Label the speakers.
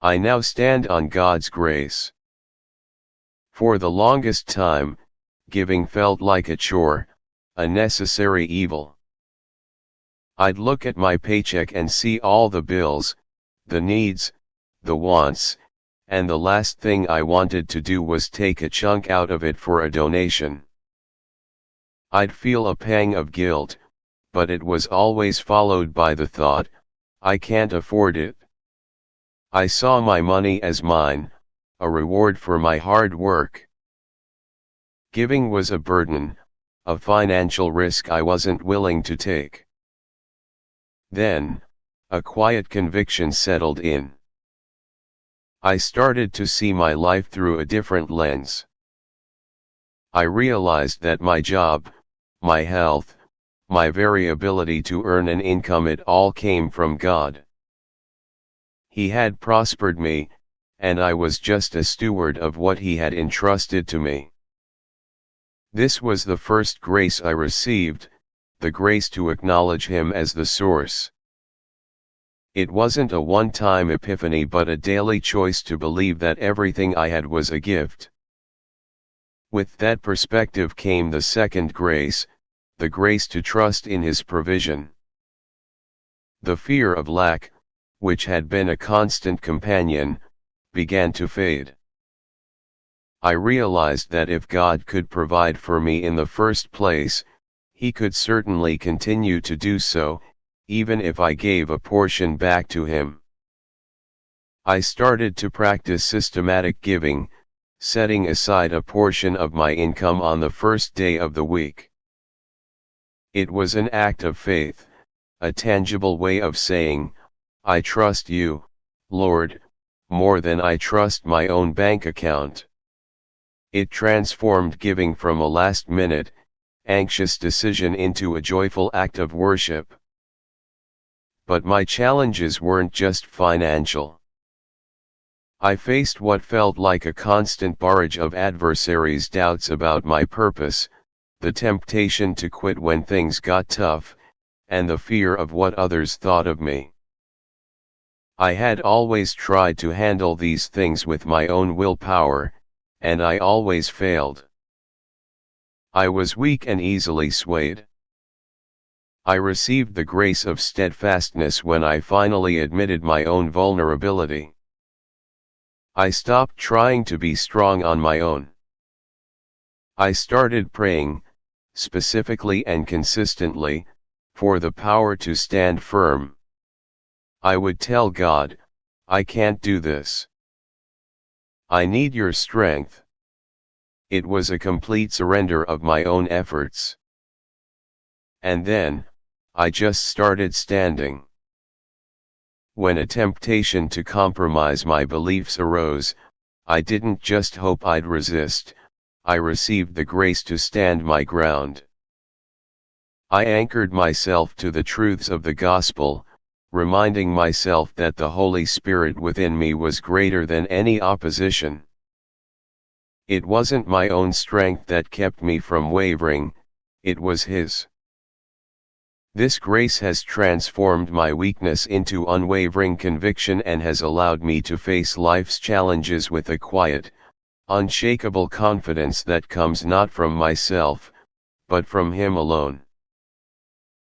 Speaker 1: I now stand on God's grace. For the longest time, giving felt like a chore, a necessary evil. I'd look at my paycheck and see all the bills, the needs, the wants, and the last thing I wanted to do was take a chunk out of it for a donation. I'd feel a pang of guilt, but it was always followed by the thought, I can't afford it. I saw my money as mine, a reward for my hard work. Giving was a burden, a financial risk I wasn't willing to take. Then, a quiet conviction settled in. I started to see my life through a different lens. I realized that my job, my health, my very ability to earn an income, it all came from God. He had prospered me, and I was just a steward of what He had entrusted to me. This was the first grace I received, the grace to acknowledge Him as the source. It wasn't a one-time epiphany but a daily choice to believe that everything I had was a gift. With that perspective came the second grace, the grace to trust in His provision. The fear of lack, which had been a constant companion, began to fade. I realized that if God could provide for me in the first place, He could certainly continue to do so, even if I gave a portion back to Him. I started to practice systematic giving, setting aside a portion of my income on the first day of the week. It was an act of faith, a tangible way of saying, I trust You, Lord, more than I trust my own bank account. It transformed giving from a last-minute, anxious decision into a joyful act of worship. But my challenges weren't just financial. I faced what felt like a constant barrage of adversaries, doubts about my purpose, the temptation to quit when things got tough, and the fear of what others thought of me. I had always tried to handle these things with my own willpower, and I always failed. I was weak and easily swayed. I received the grace of steadfastness when I finally admitted my own vulnerability. I stopped trying to be strong on my own. I started praying, specifically and consistently, for the power to stand firm. I would tell God, I can't do this. I need Your strength. It was a complete surrender of my own efforts. And then, I just started standing. When a temptation to compromise my beliefs arose, I didn't just hope I'd resist, I received the grace to stand my ground. I anchored myself to the truths of the gospel, reminding myself that the Holy Spirit within me was greater than any opposition. It wasn't my own strength that kept me from wavering, it was His. This grace has transformed my weakness into unwavering conviction and has allowed me to face life's challenges with a quiet, unshakable confidence that comes not from myself, but from Him alone.